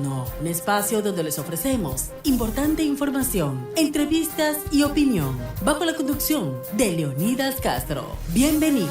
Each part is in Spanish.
Nocturno, un espacio donde les ofrecemos importante información, entrevistas y opinión, bajo la conducción de Leonidas Castro. Bienvenidos.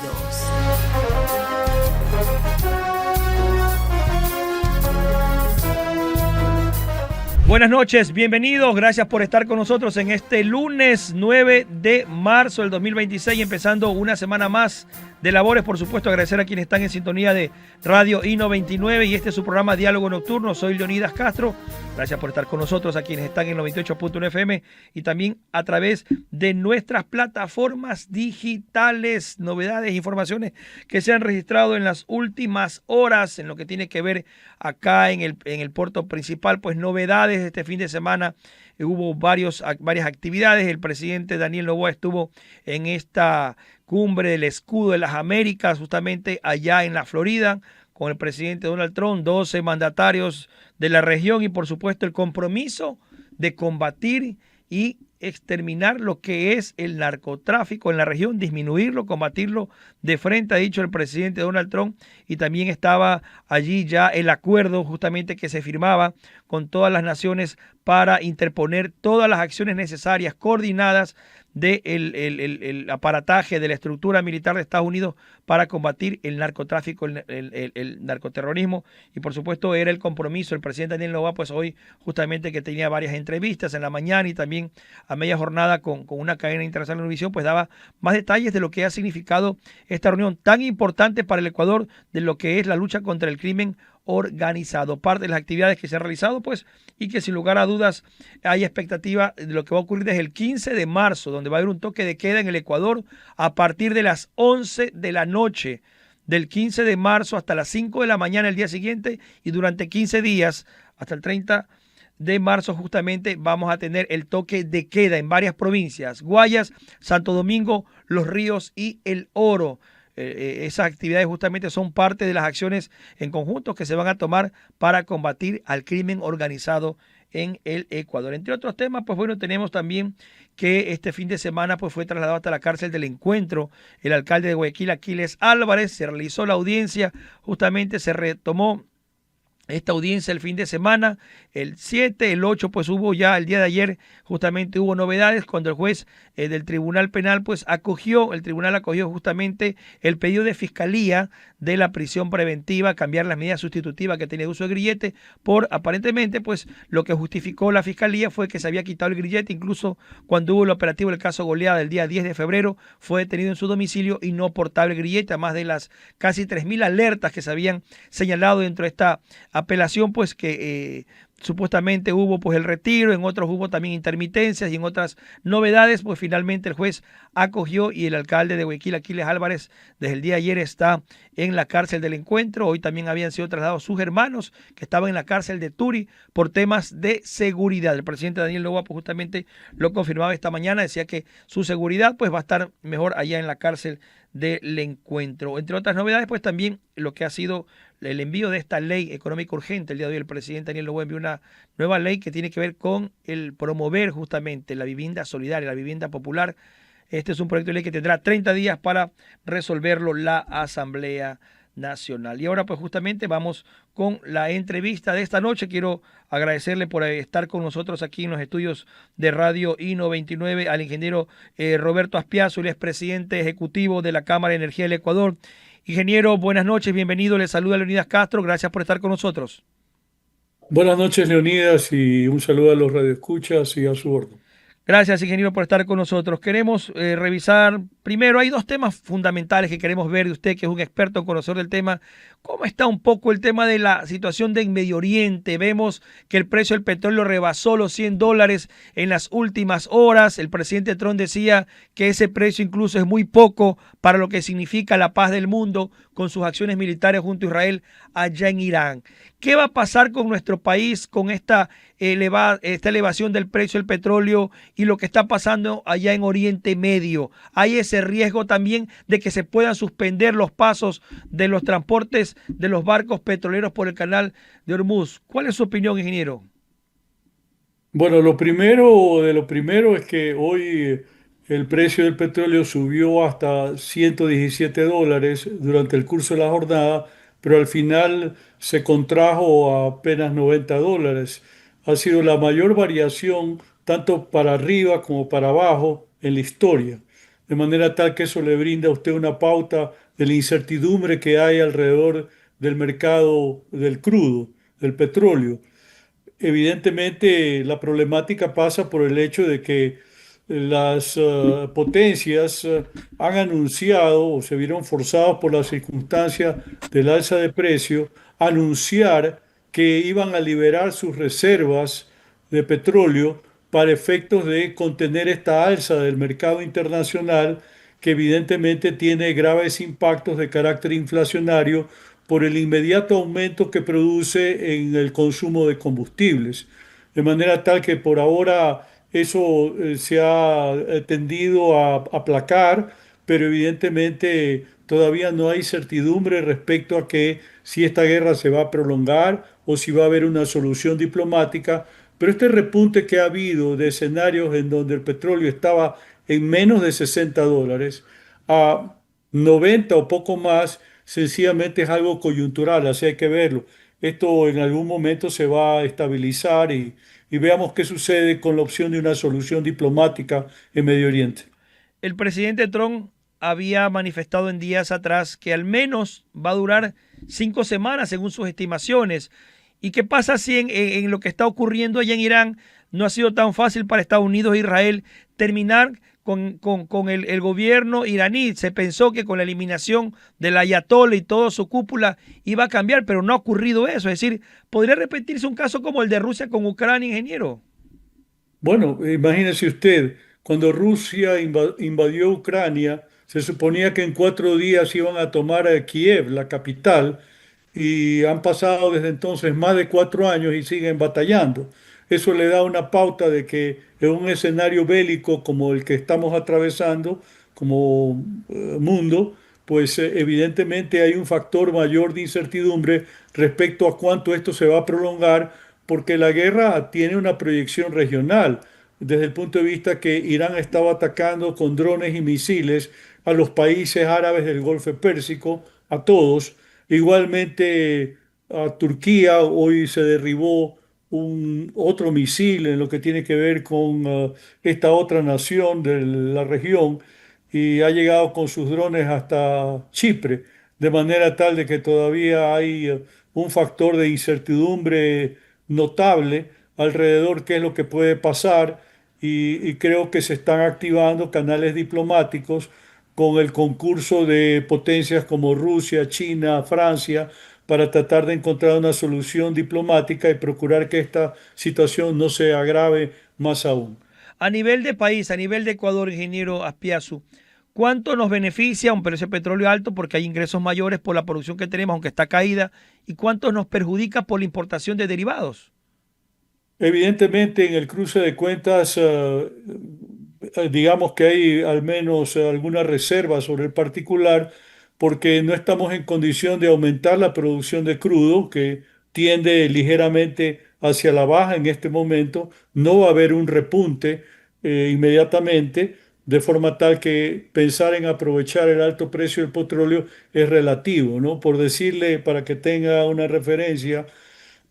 Buenas noches, bienvenidos, gracias por estar con nosotros en este lunes 9 de marzo del 2026, empezando una semana más de labores. Por supuesto, agradecer a quienes están en sintonía de Radio I-99 y este es su programa Diálogo Nocturno. Soy Leonidas Castro, gracias por estar con nosotros, a quienes están en 98.1 FM y también a través de nuestras plataformas digitales. Novedades, informaciones que se han registrado en las últimas horas en lo que tiene que ver acá en el puerto principal, pues novedades este fin de semana. Hubo varias actividades. El presidente Daniel Noboa estuvo en esta cumbre del Escudo de las Américas, justamente allá en la Florida, con el presidente Donald Trump, 12 mandatarios de la región y por supuesto el compromiso de combatir y exterminar lo que es el narcotráfico en la región, disminuirlo, combatirlo de frente, ha dicho el presidente Donald Trump, y también estaba allí ya el acuerdo justamente que se firmaba con todas las naciones para interponer todas las acciones necesarias, coordinadas del aparataje de la estructura militar de Estados Unidos para combatir el narcotráfico, el narcoterrorismo, y por supuesto era el compromiso. El presidente Daniel Noboa, pues hoy justamente que tenía varias entrevistas en la mañana y también a media jornada con una cadena internacional de Univisión, pues daba más detalles de lo que ha significado esta reunión tan importante para el Ecuador, de lo que es la lucha contra el crimen organizado. Parte de las actividades que se han realizado, pues, y que sin lugar a dudas hay expectativa de lo que va a ocurrir desde el 15 de marzo, donde va a haber un toque de queda en el Ecuador a partir de las 11 de la noche, del 15 de marzo hasta las 5 de la mañana el día siguiente, y durante 15 días, hasta el 30 de marzo justamente, vamos a tener el toque de queda en varias provincias: Guayas, Santo Domingo, Los Ríos y El Oro. Esas actividades justamente son parte de las acciones en conjunto que se van a tomar para combatir al crimen organizado en el Ecuador. Entre otros temas, pues bueno, tenemos también que este fin de semana pues fue trasladado hasta la cárcel del Encuentro el alcalde de Guayaquil, Aquiles Álvarez. Se realizó la audiencia, justamente se retomó esta audiencia el fin de semana, el 7, el 8, pues hubo ya el día de ayer, justamente hubo novedades cuando el juez del Tribunal Penal, pues el tribunal acogió justamente el pedido de fiscalía de la prisión preventiva, cambiar las medidas sustitutivas que tenía de uso de grillete por, aparentemente, pues lo que justificó la fiscalía fue que se había quitado el grillete, incluso cuando hubo el operativo del caso Goleada el día 10 de febrero, fue detenido en su domicilio y no portaba el grillete, además de las casi 3.000 alertas que se habían señalado dentro de esta apelación, pues que supuestamente hubo pues el retiro, en otros hubo también intermitencias y en otras novedades, pues finalmente el juez acogió y el alcalde de Guayaquil, Aquiles Álvarez, desde el día de ayer está en la cárcel del Encuentro. Hoy también habían sido trasladados sus hermanos que estaban en la cárcel de Turi por temas de seguridad. El presidente Daniel Noboa pues justamente lo confirmaba esta mañana, decía que su seguridad pues va a estar mejor allá en la cárcel del Encuentro. Entre otras novedades, pues también lo que ha sido el envío de esta ley económica urgente. El día de hoy el presidente Daniel Noboa envió una nueva ley que tiene que ver con el promover justamente la vivienda solidaria, la vivienda popular. Este es un proyecto de ley que tendrá 30 días para resolverlo la Asamblea Nacional. Y ahora pues justamente vamos con la entrevista de esta noche. Quiero agradecerle por estar con nosotros aquí en los estudios de Radio I-99 al ingeniero Roberto Aspiazu, el expresidente ejecutivo de la Cámara de Energía del Ecuador. Ingeniero, buenas noches, bienvenido, le saluda Leonidas Castro, gracias por estar con nosotros. Buenas noches, Leonidas, y un saludo a los radioescuchas y a su orden. Gracias, ingeniero, por estar con nosotros. Queremos revisar, primero, hay dos temas fundamentales que queremos ver de usted, que es un experto conocedor del tema. ¿Cómo está un poco el tema de la situación del Medio Oriente? Vemos que el precio del petróleo rebasó los $100 en las últimas horas. El presidente Trump decía que ese precio incluso es muy poco para lo que significa la paz del mundo con sus acciones militares junto a Israel allá en Irán. ¿Qué va a pasar con nuestro país con esta elevación del precio del petróleo y lo que está pasando allá en Oriente Medio? ¿Hay ese riesgo también de que se puedan suspender los pasos de los transportes de los barcos petroleros por el canal de Hormuz? ¿Cuál es su opinión, ingeniero? Bueno, lo primero es que hoy el precio del petróleo subió hasta $117 durante el curso de la jornada, pero al final se contrajo a apenas $90. Ha sido la mayor variación tanto para arriba como para abajo en la historia, de manera tal que eso le brinda a usted una pauta de la incertidumbre que hay alrededor del mercado del crudo, del petróleo. Evidentemente, la problemática pasa por el hecho de que las potencias han anunciado o se vieron forzados por las circunstancias del alza de precio a anunciar que iban a liberar sus reservas de petróleo para efectos de contener esta alza del mercado internacional que evidentemente tiene graves impactos de carácter inflacionario por el inmediato aumento que produce en el consumo de combustibles. De manera tal que por ahora eso se ha tendido a aplacar, pero evidentemente todavía no hay certidumbre respecto a que si esta guerra se va a prolongar o si va a haber una solución diplomática. Pero este repunte que ha habido de escenarios en donde el petróleo estaba en menos de $60 a 90 o poco más, sencillamente es algo coyuntural, así hay que verlo. Esto en algún momento se va a estabilizar y veamos qué sucede con la opción de una solución diplomática en Medio Oriente. El presidente Trump había manifestado en días atrás que al menos va a durar 5 semanas según sus estimaciones. ¿Y qué pasa si en lo que está ocurriendo allá en Irán no ha sido tan fácil para Estados Unidos e Israel terminar con el gobierno iraní? Se pensó que con la eliminación del ayatollah y toda su cúpula iba a cambiar, pero no ha ocurrido eso. Es decir, ¿podría repetirse un caso como el de Rusia con Ucrania, ingeniero? Bueno, imagínese usted, cuando Rusia invadió Ucrania, se suponía que en 4 días iban a tomar a Kiev, la capital, y han pasado desde entonces más de 4 años y siguen batallando. Eso le da una pauta de que en un escenario bélico como el que estamos atravesando, como mundo, pues evidentemente hay un factor mayor de incertidumbre respecto a cuánto esto se va a prolongar, porque la guerra tiene una proyección regional, desde el punto de vista que Irán estaba atacando con drones y misiles a los países árabes del Golfo Pérsico, a todos. Igualmente a Turquía hoy se derribó un otro misil en lo que tiene que ver con esta otra nación de la región y ha llegado con sus drones hasta Chipre, de manera tal de que todavía hay un factor de incertidumbre notable alrededor qué es lo que puede pasar y creo que se están activando canales diplomáticos con el concurso de potencias como Rusia, China, Francia, para tratar de encontrar una solución diplomática y procurar que esta situación no se agrave más aún. A nivel de país, a nivel de Ecuador, ingeniero Aspiazu, ¿cuánto nos beneficia un precio de petróleo alto porque hay ingresos mayores por la producción que tenemos, aunque está caída? ¿Y cuánto nos perjudica por la importación de derivados? Evidentemente, en el cruce de cuentas, digamos que hay al menos alguna reserva sobre el particular, porque no estamos en condición de aumentar la producción de crudo, que tiende ligeramente hacia la baja en este momento. No va a haber un repunte inmediatamente, de forma tal que pensar en aprovechar el alto precio del petróleo es relativo, ¿no? Por decirle, para que tenga una referencia,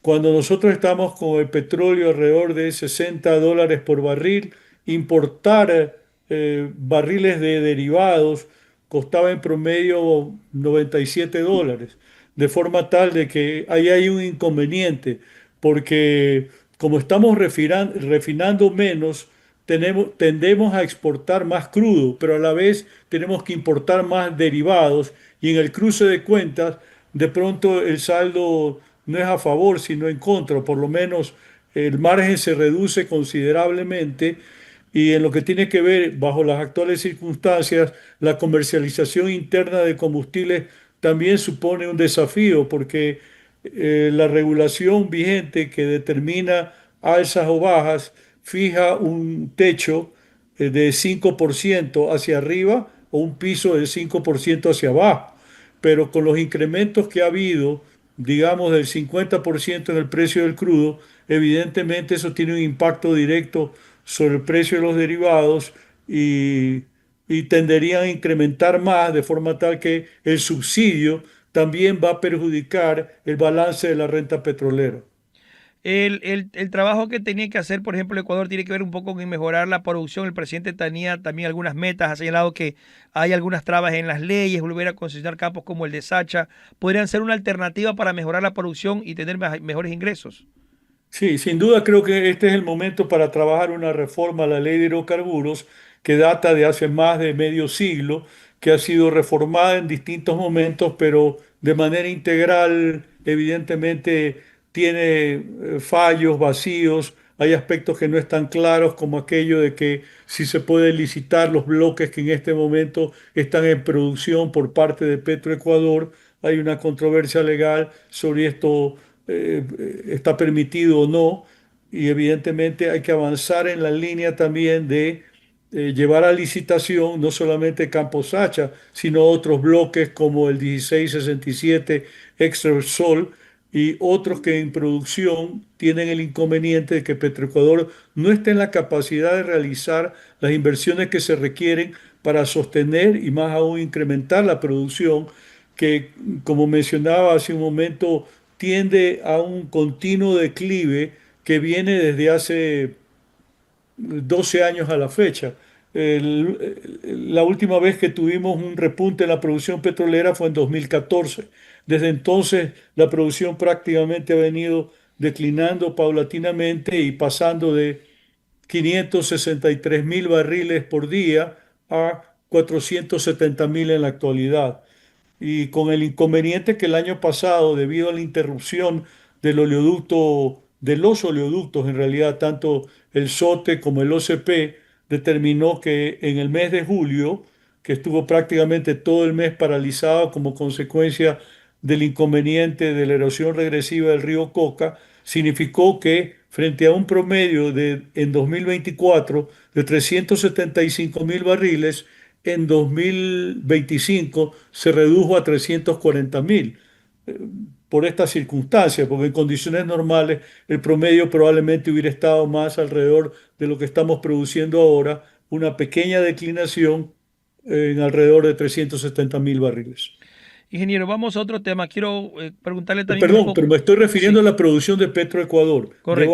cuando nosotros estamos con el petróleo alrededor de $60 por barril, importar barriles de derivados costaba en promedio $97, de forma tal de que ahí hay un inconveniente, porque como estamos refinando menos, tendemos a exportar más crudo, pero a la vez tenemos que importar más derivados y en el cruce de cuentas, de pronto el saldo no es a favor, sino en contra, o por lo menos el margen se reduce considerablemente y en lo que tiene que ver, bajo las actuales circunstancias, la comercialización interna de combustibles también supone un desafío porque la regulación vigente que determina alzas o bajas fija un techo de 5% hacia arriba o un piso de 5% hacia abajo. Pero con los incrementos que ha habido, digamos del 50% en el precio del crudo, evidentemente eso tiene un impacto directo sobre el precio de los derivados y tenderían a incrementar más de forma tal que el subsidio también va a perjudicar el balance de la renta petrolera. El trabajo que tenía que hacer, por ejemplo, el Ecuador tiene que ver un poco con mejorar la producción. El presidente tenía también algunas metas, ha señalado que hay algunas trabas en las leyes, volver a concesionar campos como el de Sacha, podrían ser una alternativa para mejorar la producción y tener mejores ingresos. Sí, sin duda creo que este es el momento para trabajar una reforma a la ley de hidrocarburos que data de hace más de medio siglo, que ha sido reformada en distintos momentos, pero de manera integral, evidentemente tiene fallos, vacíos, hay aspectos que no están claros, como aquello de que si se puede licitar los bloques que en este momento están en producción por parte de Petroecuador. Hay una controversia legal sobre esto, está permitido o no, y evidentemente hay que avanzar en la línea también de llevar a licitación no solamente Campo Sacha, sino otros bloques como el 1667 Extrasol y otros que en producción tienen el inconveniente de que Petroecuador no está en la capacidad de realizar las inversiones que se requieren para sostener y más aún incrementar la producción, que, como mencionaba hace un momento, tiende a un continuo declive que viene desde hace 12 años a la fecha. La última vez que tuvimos un repunte en la producción petrolera fue en 2014. Desde entonces la producción prácticamente ha venido declinando paulatinamente y pasando de 563.000 barriles por día a 470.000 en la actualidad, y con el inconveniente que el año pasado, debido a la interrupción del oleoducto, de los oleoductos, en realidad, tanto el SOTE como el OCP, determinó que en el mes de julio, que estuvo prácticamente todo el mes paralizado como consecuencia del inconveniente de la erosión regresiva del río Coca, significó que frente a un promedio en 2024 de 375.000 barriles, en 2025 se redujo a 340.000 por esta circunstancia, porque en condiciones normales el promedio probablemente hubiera estado más alrededor de lo que estamos produciendo ahora, una pequeña declinación en alrededor de 370.000 barriles. Ingeniero, vamos a otro tema. Quiero preguntarle también un Perdón, pero poco. me estoy refiriendo a Sí, la producción de Petroecuador. correcto, Debo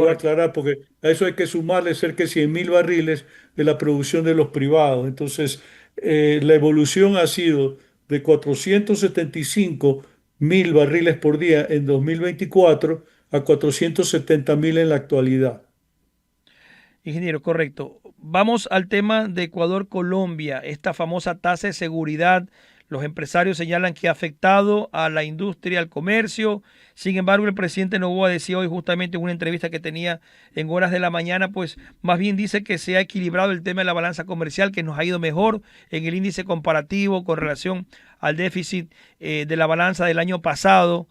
correcto. aclarar, porque a eso hay que sumarle cerca de 100.000 barriles de la producción de los privados. Entonces, la evolución ha sido de 475.000 barriles por día en 2024 a 470.000 en la actualidad. Ingeniero, correcto. Vamos al tema de Ecuador-Colombia, esta famosa tasa de seguridad. Los empresarios señalan que ha afectado a la industria, al comercio. Sin embargo, el presidente Noboa decía hoy justamente en una entrevista que tenía en horas de la mañana, pues más bien dice que se ha equilibrado el tema de la balanza comercial, que nos ha ido mejor en el índice comparativo con relación al déficit de la balanza del año pasado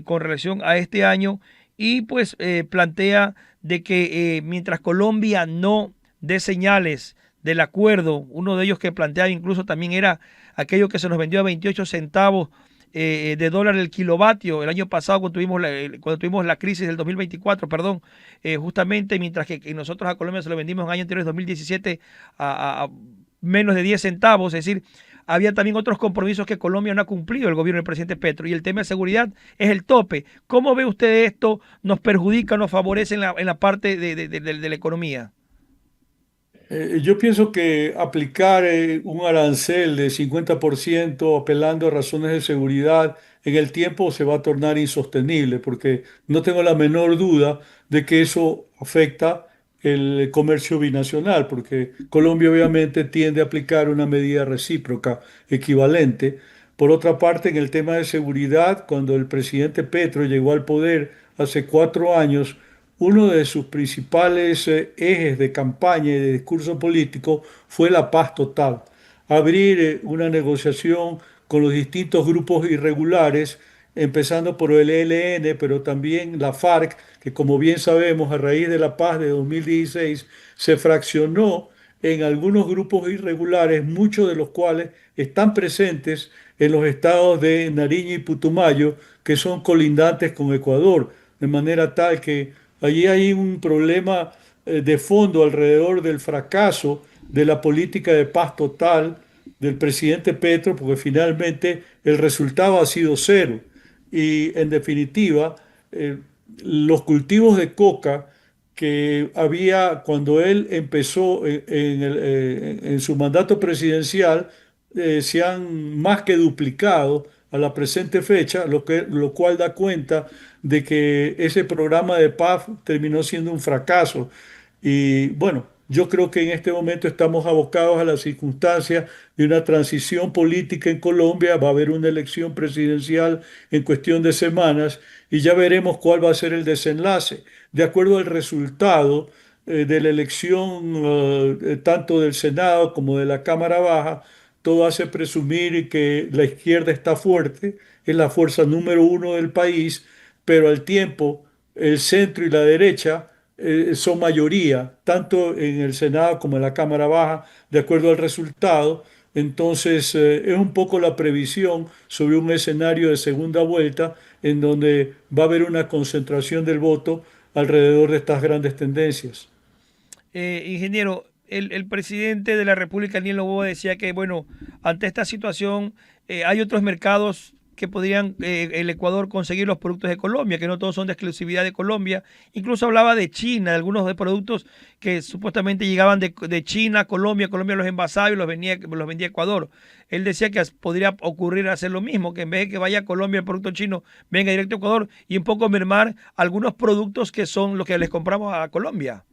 con relación a este año. Y pues plantea de que mientras Colombia no dé señales del acuerdo, uno de ellos que planteaba incluso también era aquello que se nos vendió a 28 centavos de dólar el kilovatio el año pasado cuando tuvimos la crisis del 2024, perdón, justamente mientras que nosotros a Colombia se lo vendimos en años anteriores, 2017, a menos de 10 centavos, es decir, había también otros compromisos que Colombia no ha cumplido el gobierno del presidente Petro, y el tema de seguridad es el tope. ¿Cómo ve usted esto? ¿Nos perjudica, nos favorece en la parte de la economía? Yo pienso que aplicar un arancel de 50% apelando a razones de seguridad en el tiempo se va a tornar insostenible, porque no tengo la menor duda de que eso afecta el comercio binacional, porque Colombia obviamente tiende a aplicar una medida recíproca equivalente. Por otra parte, en el tema de seguridad, cuando el presidente Petro llegó al poder hace 4 años, uno de sus principales ejes de campaña y de discurso político fue la paz total. Abrir una negociación con los distintos grupos irregulares, empezando por el ELN, pero también la FARC, que como bien sabemos, a raíz de la paz de 2016, se fraccionó en algunos grupos irregulares, muchos de los cuales están presentes en los estados de Nariño y Putumayo, que son colindantes con Ecuador, de manera tal que allí hay un problema de fondo alrededor del fracaso de la política de paz total del presidente Petro, porque finalmente el resultado ha sido cero. Y en definitiva, eh, los cultivos de coca que había cuando él empezó en su mandato presidencial, se han más que duplicado a la presente fecha, lo cual da cuenta de que ese programa de paz terminó siendo un fracaso. Y bueno, yo creo que en este momento estamos abocados a las circunstancias de una transición política en Colombia. Va a haber una elección presidencial en cuestión de semanas y ya veremos cuál va a ser el desenlace. De acuerdo al resultado de la elección, tanto del Senado como de la Cámara Baja, todo hace presumir que la izquierda está fuerte, es la fuerza número uno del país, pero al tiempo el centro y la derecha son mayoría, tanto en el Senado como en la Cámara Baja, de acuerdo al resultado. Entonces, es un poco la previsión sobre un escenario de segunda vuelta en donde va a haber una concentración del voto alrededor de estas grandes tendencias. Ingeniero, el presidente de la República, Daniel Noboa, decía que, bueno, ante esta situación hay otros mercados que podrían el Ecuador conseguir los productos de Colombia, que no todos son de exclusividad de Colombia. Incluso hablaba de China, de algunos de productos que supuestamente llegaban de China a Colombia, Colombia los envasaba y los vendía a Ecuador. Él decía que podría ocurrir hacer lo mismo, que en vez de que vaya a Colombia el producto chino, venga directo a Ecuador y un poco mermar algunos productos que son los que les compramos a Colombia.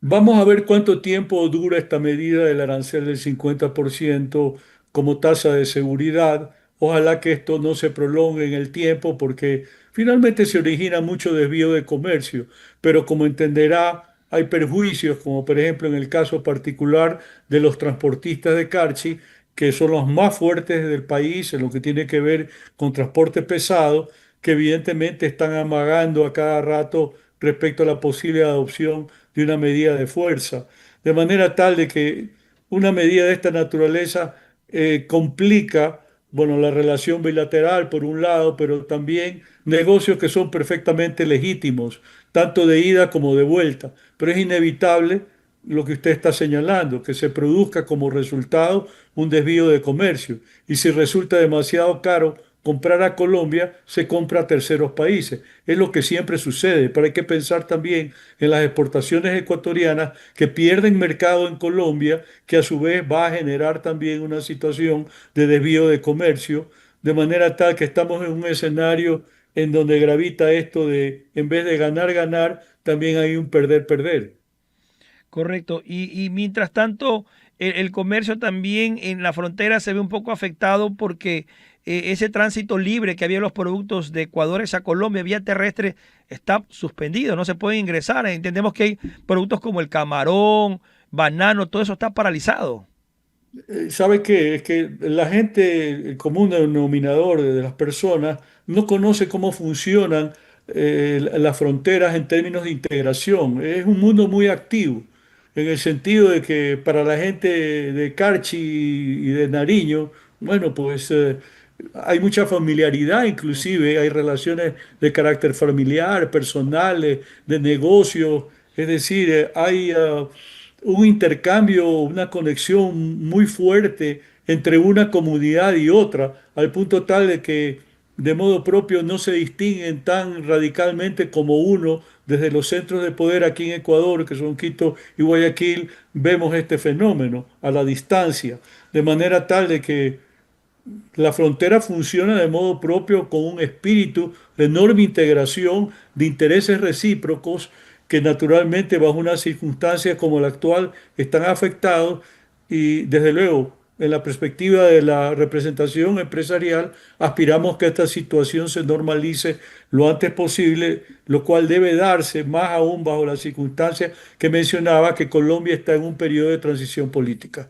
Vamos a ver cuánto tiempo dura esta medida del arancel del 50% como tasa de seguridad. Ojalá que esto no se prolongue en el tiempo porque finalmente se origina mucho desvío de comercio, pero como entenderá, hay perjuicios, como por ejemplo en el caso particular de los transportistas de Carchi, que son los más fuertes del país en lo que tiene que ver con transporte pesado, que evidentemente están amagando a cada rato respecto a la posible adopción de una medida de fuerza, de manera tal de que una medida de esta naturaleza complica, bueno, la relación bilateral por un lado, pero también negocios que son perfectamente legítimos, tanto de ida como de vuelta. Pero es inevitable lo que usted está señalando, que se produzca como resultado un desvío de comercio. Y si resulta demasiado caro comprar a Colombia, se compra a terceros países. Es lo que siempre sucede, pero hay que pensar también en las exportaciones ecuatorianas que pierden mercado en Colombia, que a su vez va a generar también una situación de desvío de comercio, de manera tal que estamos en un escenario en donde gravita esto de, en vez de ganar, ganar, también hay un perder, perder. Correcto. Y mientras tanto, el comercio también en la frontera se ve un poco afectado porque ese tránsito libre que había en los productos de Ecuador hacia Colombia, vía terrestre, está suspendido, no se puede ingresar. Entendemos que hay productos como el camarón, banano, todo eso está paralizado. ¿Sabe qué? Es que la gente, el común denominador de las personas, no conoce cómo funcionan las fronteras en términos de integración. Es un mundo muy activo, en el sentido de que para la gente de Carchi y de Nariño, bueno, pues hay mucha familiaridad, inclusive hay relaciones de carácter familiar, personales, de negocios, es decir, hay un intercambio, una conexión muy fuerte entre una comunidad y otra, al punto tal de que de modo propio no se distinguen tan radicalmente como uno desde los centros de poder aquí en Ecuador, que son Quito y Guayaquil, vemos este fenómeno a la distancia, de manera tal de que la frontera funciona de modo propio con un espíritu de enorme integración, de intereses recíprocos que naturalmente bajo una circunstancia como la actual están afectados y desde luego en la perspectiva de la representación empresarial aspiramos que esta situación se normalice lo antes posible, lo cual debe darse más aún bajo las circunstancias que mencionaba que Colombia está en un periodo de transición política.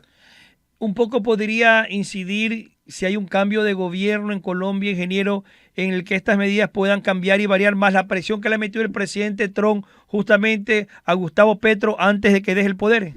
Un poco podría incidir si hay un cambio de gobierno en Colombia, ingeniero, en el que estas medidas puedan cambiar y variar más la presión que le ha metido el presidente Trump justamente a Gustavo Petro antes de que deje el poder.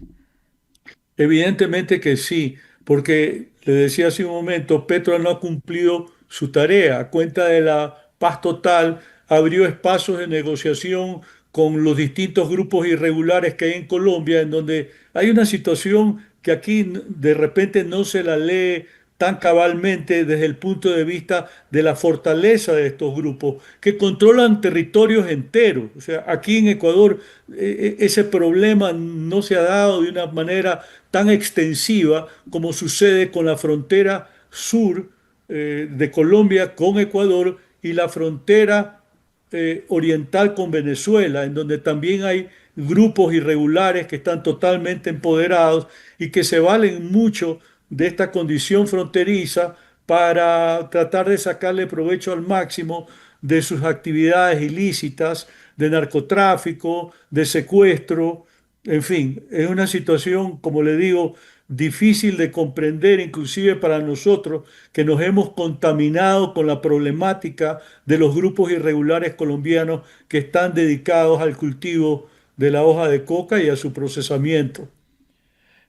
Evidentemente que sí, porque le decía hace un momento, Petro no ha cumplido su tarea. A cuenta de la paz total, abrió espacios de negociación con los distintos grupos irregulares que hay en Colombia, en donde hay una situación que aquí de repente no se la lee tan cabalmente desde el punto de vista de la fortaleza de estos grupos, que controlan territorios enteros. O sea, aquí en Ecuador ese problema no se ha dado de una manera tan extensiva como sucede con la frontera sur de Colombia con Ecuador y la frontera oriental con Venezuela, en donde también hay grupos irregulares que están totalmente empoderados y que se valen mucho de esta condición fronteriza para tratar de sacarle provecho al máximo de sus actividades ilícitas, de narcotráfico, de secuestro, en fin, es una situación, como le digo, difícil de comprender, inclusive para nosotros que nos hemos contaminado con la problemática de los grupos irregulares colombianos que están dedicados al cultivo de la hoja de coca y a su procesamiento.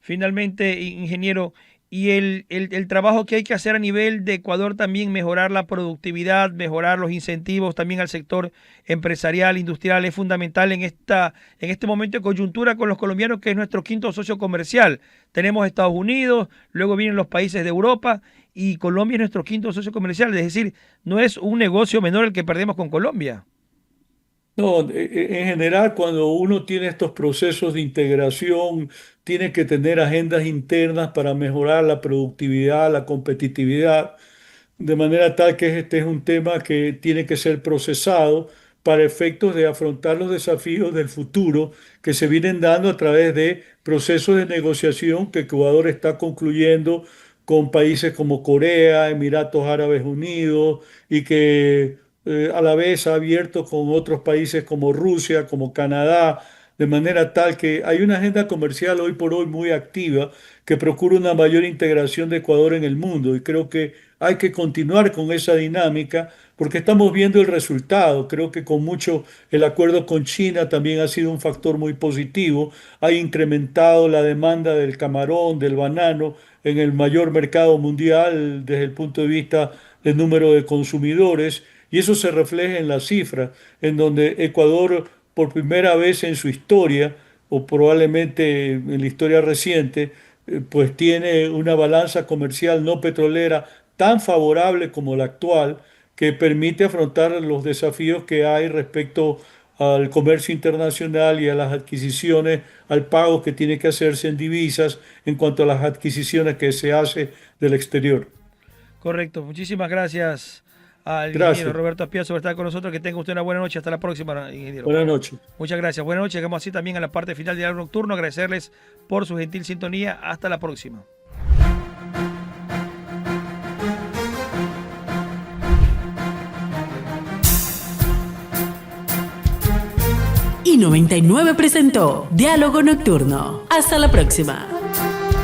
Finalmente, ingeniero, y el trabajo que hay que hacer a nivel de Ecuador también, mejorar la productividad, mejorar los incentivos también al sector empresarial, industrial, es fundamental en este momento de coyuntura con los colombianos, que es nuestro quinto socio comercial. Tenemos Estados Unidos, luego vienen los países de Europa y Colombia es nuestro quinto socio comercial. Es decir, no es un negocio menor el que perdemos con Colombia. No, en general, cuando uno tiene estos procesos de integración, tiene que tener agendas internas para mejorar la productividad, la competitividad, de manera tal que este es un tema que tiene que ser procesado para efectos de afrontar los desafíos del futuro que se vienen dando a través de procesos de negociación que Ecuador está concluyendo con países como Corea, Emiratos Árabes Unidos y que a la vez ha abierto con otros países como Rusia, como Canadá, de manera tal que hay una agenda comercial hoy por hoy muy activa que procura una mayor integración de Ecuador en el mundo y creo que hay que continuar con esa dinámica porque estamos viendo el resultado. Creo que con mucho el acuerdo con China también ha sido un factor muy positivo. Ha incrementado la demanda del camarón, del banano en el mayor mercado mundial desde el punto de vista del número de consumidores y eso se refleja en las cifras, en donde Ecuador por primera vez en su historia, o probablemente en la historia reciente, pues tiene una balanza comercial no petrolera tan favorable como la actual, que permite afrontar los desafíos que hay respecto al comercio internacional y a las adquisiciones, al pago que tiene que hacerse en divisas en cuanto a las adquisiciones que se hace del exterior. Correcto. Muchísimas gracias al ingeniero Gracias. Roberto Aspiazo por estar con nosotros. Que tenga usted una buena noche. Hasta la próxima, ingeniero. Buenas noches. Muchas gracias. Buenas noches. Llegamos así también a la parte final del Diálogo Nocturno. Agradecerles por su gentil sintonía. Hasta la próxima. Y 99 presentó Diálogo Nocturno. Hasta la próxima.